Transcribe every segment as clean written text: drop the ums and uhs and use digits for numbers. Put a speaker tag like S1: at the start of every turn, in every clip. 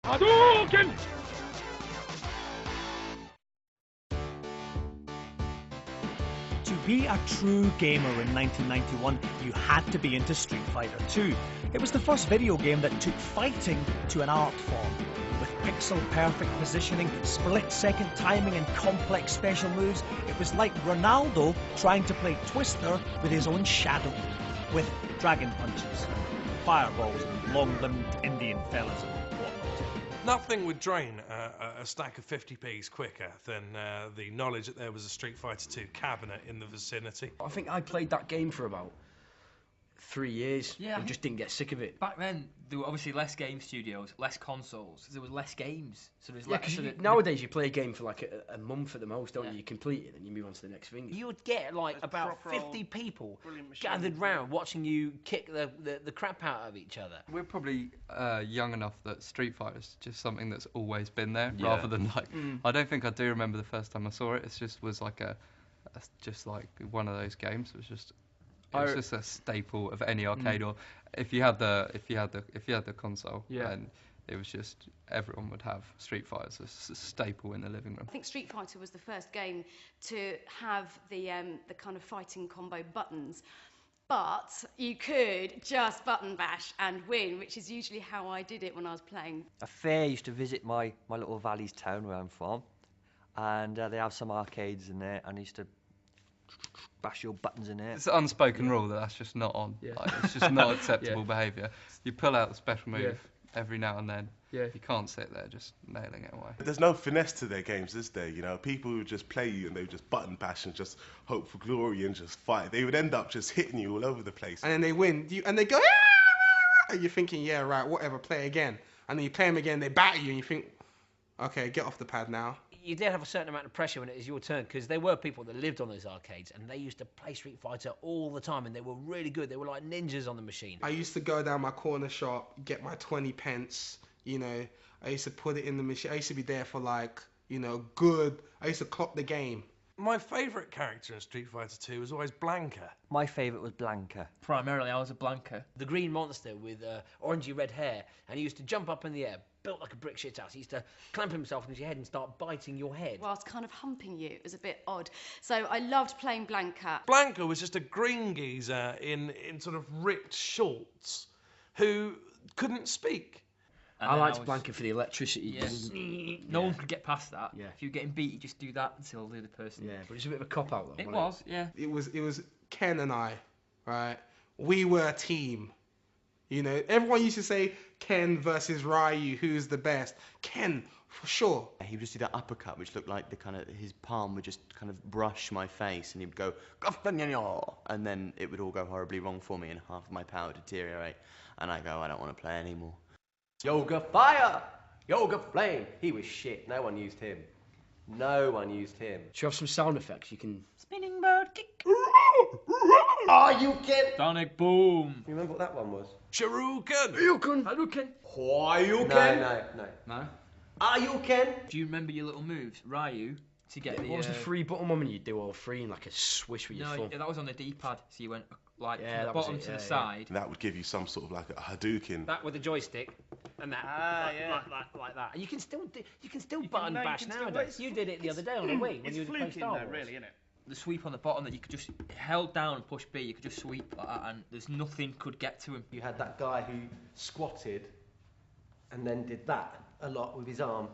S1: Hadouken!
S2: To be a true gamer in 1991, you had to be into Street Fighter 2. It was the first video game that took fighting to an art form. With pixel-perfect positioning, split-second timing and complex special moves, it was like Ronaldo trying to play Twister with his own shadow. With dragon punches, fireballs and long-limbed Indian fellas and whatnot.
S3: Nothing would drain a stack of 50p's quicker than the knowledge that there was a Street Fighter 2 cabinet in the vicinity.
S4: I think I played that game for about 3 years and just didn't get sick of it.
S5: Back then, there were obviously less game studios, less consoles. There were less games. So there's
S4: nowadays you play a game for like a month at the most, don't you? You complete it and you move on to the next thing.
S6: You would get like about 50 people gathered round watching you kick the crap out of each other.
S7: We're probably young enough that Street Fighter's just something that's always been there, rather than like I don't think I do remember the first time I saw it. It's just was like just like one of those games. It was just a staple of any arcade, or if you had the console, then it was just everyone would have Street Fighter as a staple in the living room.
S8: I think Street Fighter was the first game to have the kind of fighting combo buttons, but you could just button bash and win, which is usually how I did it when I was playing.
S9: A fair used to visit my little valley's town where I'm from, and they have some arcades in there, and I used to bash your buttons in there.
S7: It's an unspoken rule that's just not on. Like, it's just not acceptable behaviour. You pull out the special move every now and then. You can't sit there just nailing it away.
S10: There's no finesse to their games, is there? You know, people who just play you and they just button bash and just hope for glory and just fight. They would end up just hitting you all over the place.
S11: And then they win, and they go, and you're thinking, yeah, right, whatever, play again. And then you play them again, they batter you, and you think, okay, get off the pad now.
S6: You did have a certain amount of pressure when it was your turn, because there were people that lived on those arcades and they used to play Street Fighter all the time, and they were really good. They were like ninjas on the machine.
S11: I used to go down my corner shop, get my 20 pence, you know. I used to put it in the machine. I used to be there for like, you know, good. I used to clock the game.
S3: My favourite character in Street Fighter 2 was always Blanca.
S9: My favourite was Blanca.
S5: Primarily, I was a Blanca.
S6: The green monster with orangey red hair, and he used to jump up in the air, built like a brick shit house. He used to clamp himself into your head and start biting your head.
S8: Whilst kind of humping you. It was a bit odd. So I loved playing Blanca.
S3: Blanca was just a green geezer in sort of ripped shorts who couldn't speak.
S4: I liked Blanca for the electricity.
S5: No one could get past that. If you're getting beat, you just do that until the other person.
S4: Yeah, but it's a bit of a cop-out though.
S5: It was, yeah.
S11: It was Ken and I, right? We were a team. You know, everyone used to say Ken versus Ryu, who's the best? Ken, for sure.
S12: He would just do that uppercut, which looked like his palm would just kind of brush my face, and he would go, and then it would all go horribly wrong for me, and half of my power would deteriorate, and I go, I don't want to play anymore.
S13: Yoga Fire! Yoga Flame! He was shit. No one used him. No one used him.
S4: Do you have some sound effects you can...
S5: Spinning bird kick.
S13: Are you kidding?
S5: Sonic boom.
S13: You remember what that one was?
S3: Shuriken!
S5: Hadouken.
S13: No. Are you kidding?
S5: Do you remember your little moves? Ryu, to get the...
S4: What was the free button one when you do all three in like a swish with your thumb?
S5: No, that was on the D-pad. So you went like from the bottom to the side.
S10: That would give you some sort of like a Hadouken.
S6: That with a joystick, and that like that. And you can still button bash nowadays. You did it the other day on a Wii when you were playing Star Wars.
S5: Really, isn't it? The sweep on the bottom that you could just held down and push B, you could just sweep like that, and there's nothing could get to him.
S13: You had that guy who squatted and then did that a lot with his arm.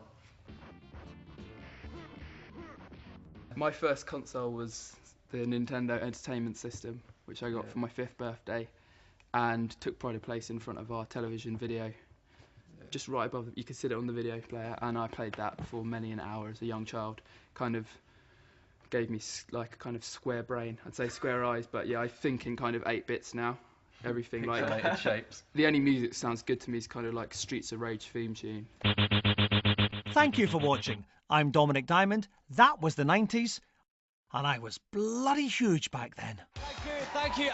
S7: My first console was the Nintendo Entertainment System, which I got for my 5th birthday, and took pride of place in front of our television video. Just right above, you could sit it on the video player, and I played that for many an hour as a young child. Kind of gave me like a kind of square brain. I'd say square eyes, but yeah, I think in kind of 8 bits now. Everything like shapes. The only music that sounds good to me is kind of like Streets of Rage theme tune.
S2: Thank you for watching. I'm Dominic Diamond. That was the 90s, and I was bloody huge back then.
S1: Thank you.